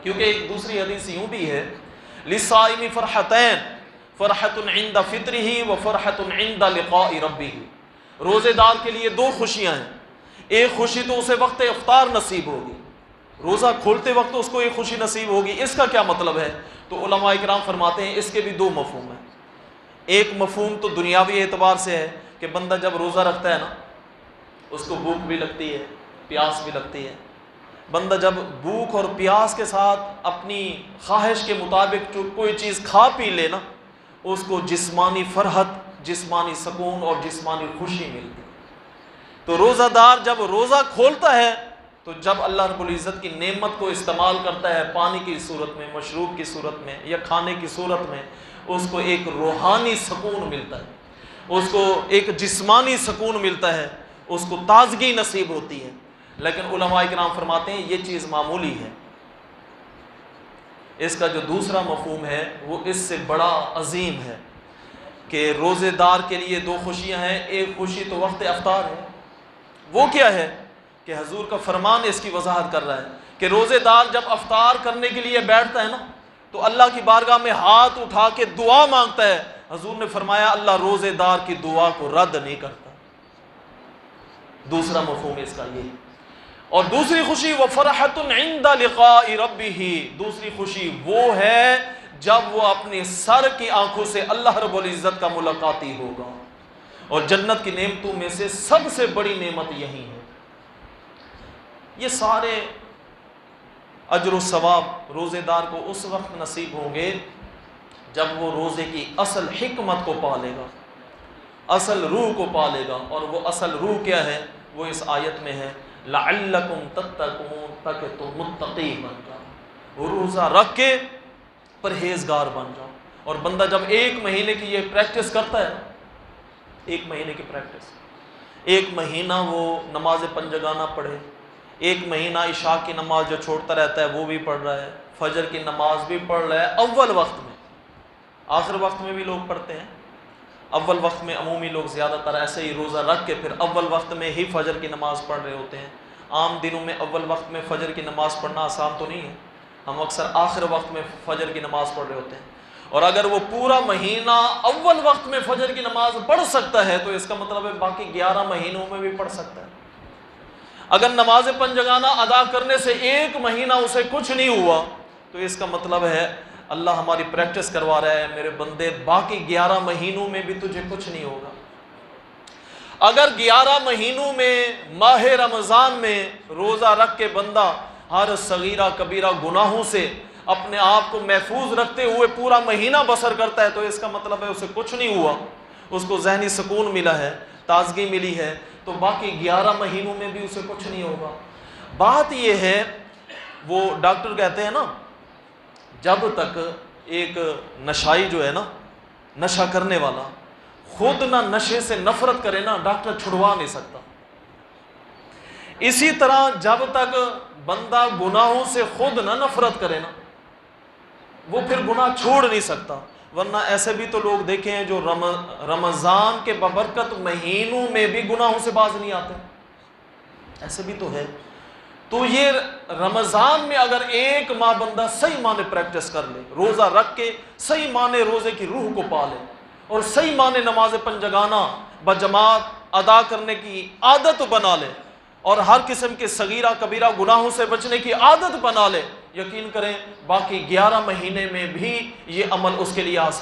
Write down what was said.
کیونکہ ایک دوسری حدیث یوں بھی ہے، للصائم فرحتین، فرحۃ عند فطرہ و فرحۃ عند لقاء ربہ، روزے دار کے لیے دو خوشیاں ہیں، ایک خوشی تو اسے وقت افطار نصیب ہوگی، روزہ کھولتے وقت اس کو ایک خوشی نصیب ہوگی۔ اس کا کیا مطلب ہے؟ تو علماء کرام فرماتے ہیں اس کے بھی دو مفہوم ہیں۔ ایک مفہوم تو دنیاوی اعتبار سے ہے کہ بندہ جب روزہ رکھتا ہے نا، اس کو بھوک بھی لگتی ہے، پیاس بھی لگتی ہے، بندہ جب بھوک اور پیاس کے ساتھ اپنی خواہش کے مطابق جو کوئی چیز کھا پی لے نا، اس کو جسمانی فرحت، جسمانی سکون اور جسمانی خوشی ملتی ہے۔ تو روزہ دار جب روزہ کھولتا ہے تو جب اللہ رب العزت کی نعمت کو استعمال کرتا ہے، پانی کی صورت میں، مشروب کی صورت میں یا کھانے کی صورت میں، اس کو ایک روحانی سکون ملتا ہے، اس کو ایک جسمانی سکون ملتا ہے، اس کو تازگی نصیب ہوتی ہے۔ لیکن علماء کرام فرماتے ہیں یہ چیز معمولی ہے، اس کا جو دوسرا مفہوم ہے وہ اس سے بڑا عظیم ہے کہ روزے دار کے لیے دو خوشیاں ہیں۔ ایک خوشی تو وقت افطار ہے، وہ کیا ہے کہ حضور کا فرمان اس کی وضاحت کر رہا ہے کہ روزے دار جب افطار کرنے کے لیے بیٹھتا ہے نا تو اللہ کی بارگاہ میں ہاتھ اٹھا کے دعا مانگتا ہے۔ حضور نے فرمایا اللہ روزے دار کی دعا کو رد نہیں کرتا۔ دوسرا مفہوم اس کا یہ ہے۔ اور دوسری خوشی وَفَرَحَةٌ عِنْدَ لِقَاءِ رَبِّهِ، دوسری خوشی وہ ہے جب وہ اپنے سر کی آنکھوں سے اللہ رب العزت کا ملاقاتی ہوگا، اور جنت کی نعمتوں میں سے سب سے بڑی نعمت یہی ہے۔ یہ سارے اجر و ثواب روزے دار کو اس وقت نصیب ہوں گے جب وہ روزے کی اصل حکمت کو پالے گا، اصل روح کو پالے گا۔ اور وہ اصل روح کیا ہے؟ وہ اس آیت میں ہے لعلکم تتقون، تاکہ تم متقی بن جاؤ، روزہ رکھ کے پرہیزگار بن جاؤ۔ اور بندہ جب ایک مہینے کی یہ پریکٹس کرتا ہے، ایک مہینے کی پریکٹس، ایک مہینہ وہ نماز پنجگانہ پڑھے، ایک مہینہ عشاء کی نماز جو چھوڑتا رہتا ہے وہ بھی پڑھ رہا ہے، فجر کی نماز بھی پڑھ رہا ہے اول وقت میں، آخر وقت میں بھی لوگ پڑھتے ہیں، اول وقت میں عمومی لوگ زیادہ تر ایسے ہی روزہ رکھ کے پھر اول وقت میں ہی فجر کی نماز پڑھ رہے ہوتے ہیں۔ عام دنوں میں اول وقت میں فجر کی نماز پڑھنا آسان تو نہیں ہے، ہم اکثر آخر وقت میں فجر کی نماز پڑھ رہے ہوتے ہیں۔ اور اگر وہ پورا مہینہ اول وقت میں فجر کی نماز پڑھ سکتا ہے تو اس کا مطلب ہے باقی 11 مہینوں میں بھی پڑھ سکتا ہے۔ اگر نماز پنجگانہ ادا کرنے سے ایک مہینہ اسے کچھ نہیں ہوا تو اس کا مطلب ہے اللہ ہماری پریکٹس کروا رہا ہے میرے بندے باقی 11 مہینوں میں بھی تجھے کچھ نہیں ہوگا۔ اگر 11 مہینوں میں ماہ رمضان میں روزہ رکھ کے بندہ ہر صغیرہ کبیرہ گناہوں سے اپنے آپ کو محفوظ رکھتے ہوئے پورا مہینہ بسر کرتا ہے تو اس کا مطلب ہے اسے کچھ نہیں ہوا، اس کو ذہنی سکون ملا ہے، تازگی ملی ہے، تو باقی 11 مہینوں میں بھی اسے کچھ نہیں ہوگا۔ بات یہ ہے، وہ ڈاکٹر کہتے ہیں نا جب تک ایک نشائی جو ہے نا، نشہ کرنے والا خود نہ نشے سے نفرت کرے نا، ڈاکٹر چھڑوا نہیں سکتا۔ اسی طرح جب تک بندہ گناہوں سے خود نہ نفرت کرے نا، وہ پھر گناہ چھوڑ نہیں سکتا۔ ورنہ ایسے بھی تو لوگ دیکھے ہیں جو رمضان کے ببرکت مہینوں میں بھی گناہوں سے باز نہیں آتے، ایسے بھی تو ہے۔ تو یہ رمضان میں اگر ایک ماہ بندہ صحیح معنی پریکٹس کر لے، روزہ رکھ کے صحیح معنی روزے کی روح کو پالے اور صحیح معنی نماز پنجگانہ بجماعت ادا کرنے کی عادت بنا لے اور ہر قسم کے صغیرہ کبیرہ گناہوں سے بچنے کی عادت بنا لے، یقین کریں باقی 11 مہینے میں بھی یہ عمل اس کے لیے آسان